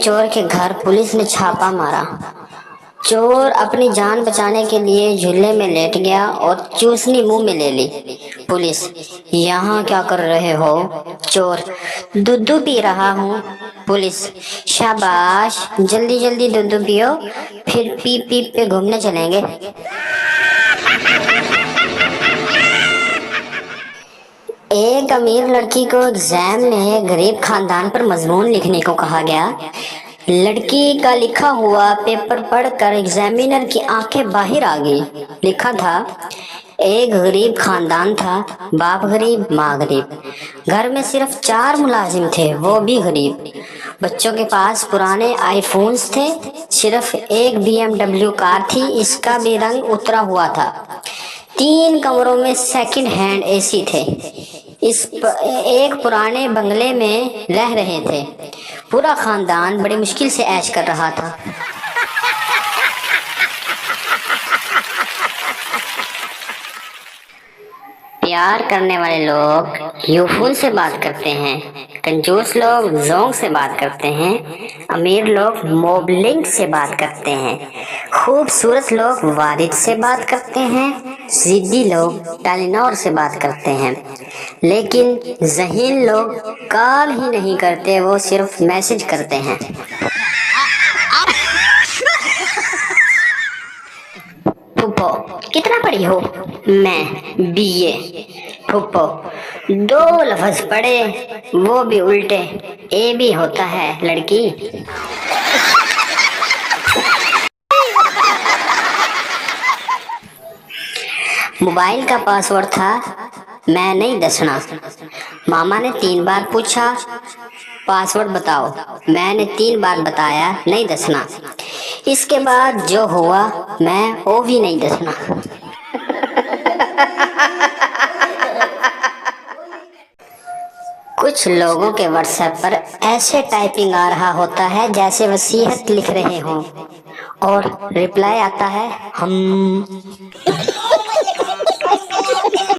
चोर के घर पुलिस ने छापा मारा। चोर अपनी जान बचाने के लिए झूले में लेट गया और चूसनी मुंह में ले ली। पुलिस, यहाँ क्या कर रहे हो? चोर, दूध पी रहा हूँ। पुलिस, शाबाश, जल्दी जल्दी दूध पियो, फिर पी पी पे घूमने चलेंगे। एक अमीर लड़की को एग्जाम में गरीब खानदान पर मजमून लिखने को कहा गया। लड़की का लिखा हुआ पेपर पढ़कर एग्जामिनर की आंखें बाहर आ गई। लिखा था, एक गरीब खानदान था, बाप गरीब, माँ गरीब। घर में सिर्फ 4 मुलाजिम थे, वो भी गरीब। बच्चों के पास पुराने आईफोन्स थे, सिर्फ एक BMW कार थी, इसका भी रंग उतरा हुआ था। 3 कमरों में सेकंड हैंड AC थे। एक पुराने बंगले में रह रहे थे। पूरा खानदान बड़ी मुश्किल से ऐश कर रहा था। प्यार करने वाले लोग यूफोन से बात करते हैं, कंजूस लोग जोंग से बात करते हैं, अमीर लोग मोबलिंग से बात करते हैं, खूबसूरत लोग वारिद से बात करते हैं, जिद्दी लोग टेलीनॉर से बात करते हैं, लेकिन ज़हीन लोग कॉल ही नहीं करते, वो सिर्फ मैसेज करते हैं। फुप्पो, कितना पढ़ी हो? मैं BA। फुप्पो, 2 लफ्ज पढ़े, वो भी उल्टे। A भी होता है लड़की। मोबाइल का पासवर्ड था, मैं नहीं दसना। मामा ने 3 बार पूछा, पासवर्ड बताओ। मैंने 3 बार बताया, नहीं दसना। इसके बाद जो हुआ, मैं वो भी नहीं दसना। कुछ लोगों के व्हाट्सएप पर ऐसे टाइपिंग आ रहा होता है जैसे वसीयत लिख रहे हों, और रिप्लाई आता है हम।